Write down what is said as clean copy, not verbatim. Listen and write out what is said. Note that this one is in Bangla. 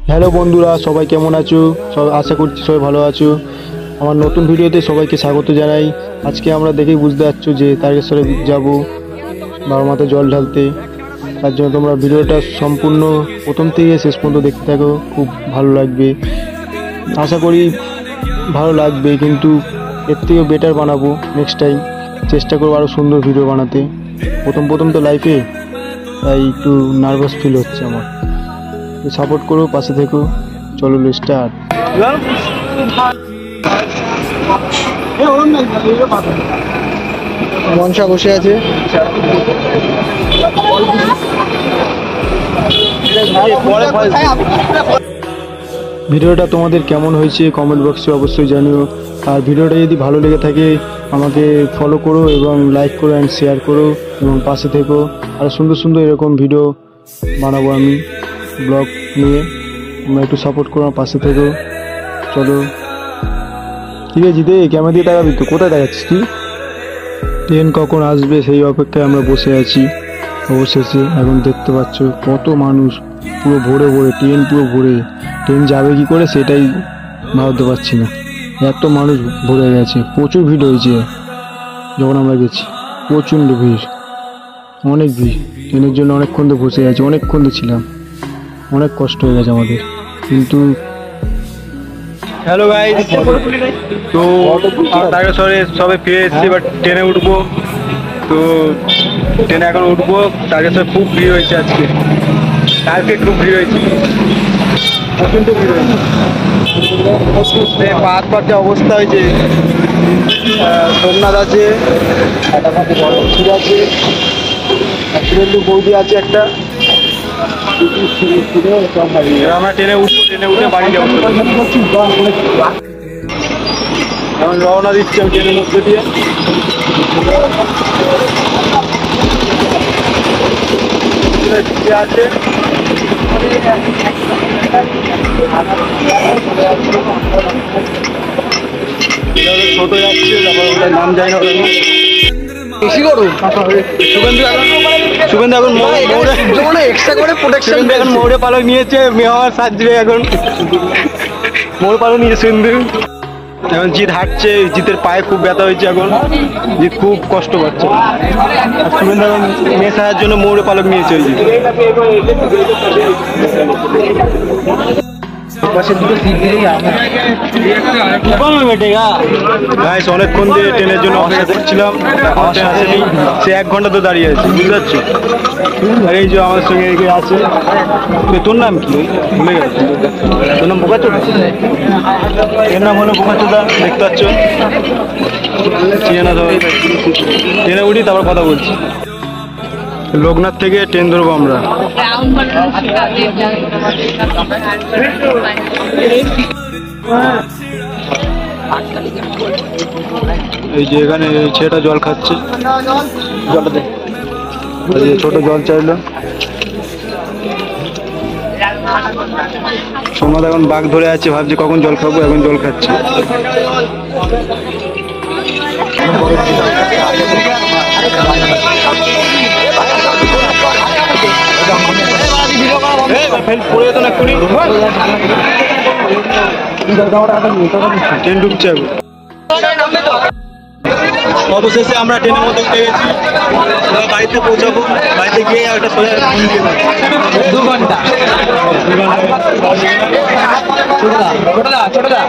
হ্যালো বন্ধুরা, সবাই কেমন আছো? সবাই আশা করছি সবাই ভালো আছো। আমার নতুন ভিডিওতে সবাইকে স্বাগত জানাই। আজকে আমরা দেখেই বুঝতে পারছো যে তারকেশ্বরে যাব বাবা মাথায় জল ঢালতে। তার জন্য তোমরা ভিডিওটা সম্পূর্ণ প্রথম থেকে শেষ পর্যন্ত দেখতে থাকো, খুব ভালো লাগবে। আশা করি ভালো লাগবে, কিন্তু এর থেকেও বেটার বানাবো নেক্সট টাইম। চেষ্টা করবো আরও সুন্দর ভিডিও বানাতে। প্রথম তো লাইফে, তাই একটু নার্ভাস ফিল হচ্ছে আমার। সাপোর্ট করো, পাশে থেকো। চলো স্টার্ট। মনসা বসে আছে। ভিডিওটা তোমাদের কেমন হয়েছে কমেন্ট বক্সে অবশ্যই জানিও। আর ভিডিওটা যদি ভালো লেগে থাকে আমাকে ফলো করো এবং লাইক করো অ্যান্ড শেয়ার করো এবং পাশে থেকো। আর সুন্দর সুন্দর এরকম ভিডিও বানাবো আমি ব্লগ নিয়ে। তোমরা একটু সাপোর্ট করো, আমার পাশে থেকো। চলো, ঠিক আছে জিতে ক্যামেরা দিয়ে তাকাবি তো? কোথায় দেখাচ্ছিস তুই? ট্রেন কখন আসবে সেই অপেক্ষায় আমরা বসে আছি। অবশেষে এখন দেখতে পাচ্ছ কত মানুষ, পুরো ভরে ভরে ট্রেন, পুরো ভরে। ট্রেন যাবে কি করে সেটাই ভাবতে পারছি না, এত মানুষ ভরে গেছে। প্রচুর ভিড় হয়েছে যখন আমরা গেছি, প্রচণ্ড ভিড়, অনেক ভিড়। ট্রেনের জন্য অনেকক্ষণ তো বসে আছি, অনেকক্ষণ তো ছিলাম, অনেক কষ্ট হয়ে গেছে আমাদের। কিন্তু হ্যালো গাইস, তো তারকেশ্বরে সবাই ফিরে এসেছি, এবার ট্রেনে উঠবো। তো ট্রেনে এখন উঠবো। তারকেশ্বরে খুব ভিড় হয়েছে আজকে খুব ভিড় হয়েছে, প্রচণ্ড ভিড় হয়েছে। পাহাড় পাহাড় যা অবস্থা হয়েছে। সোমনাথ আছে, ক্ষীর আছে, সুরেন্দু বৌদি আছে একটা। আমরা ট্রেনে উঠবো, ট্রেনে উঠে বাড়ি যাবো। এখন রওনা দিচ্ছি আমি ট্রেনের মধ্যে দিয়ে। আছে ছোট যাচ্ছে, তারপর ওটার নাম যায় না। বেশি করুন শুভেন্দু এখন মৌরে পালক নিয়েছে, মেহমান সাজবে এখন। মৌর পালক নিয়েছে শুভেন্দু। এখন জিৎ হাঁটছে, জিতের পায়ে খুব ব্যথা হয়েছে এখন, জিৎ খুব কষ্ট পাচ্ছে। শুভেন্দু এখন মেয়ে সাজার জন্য মৌরে পালক নিয়েছে ওই জিৎ। অনেকক্ষণ দিয়ে ট্রেনের জন্য অপেক্ষা করছিলাম, আসেনি। সে 1 ঘন্টা তো দাঁড়িয়ে আছে, বুঝতে পারছো? আর এই যে আমার সঙ্গে এগিয়ে আছে। তোর নাম কি? ভুলে গেছে। তোর নাম বোকাচোদা? এর নাম হলো বোকাচোদা, দেখতে পাচ্ছ? চিনে না সবাই। ট্রেনে উঠি তারপর কথা বলছি। লোকনাথ থেকে ট্রেন ধরবো আমরা। এই যে এখানে ছেলেটা জল খাচ্ছে, জলটা দে। ছোট জল চাইলো। সোমনাথ এখন বাঘ ধরে আছে, ভাবছি কখন জল খাবো, এখন জল খাচ্ছে। ট্রেন ঢুকছে। অবশেষে আমরা ট্রেনের মধ্যে উঠে গেছি, বাড়িতে পৌঁছাবো। বাড়িতে গিয়ে একটা 2 ঘন্টা ছোটদা ছোটদা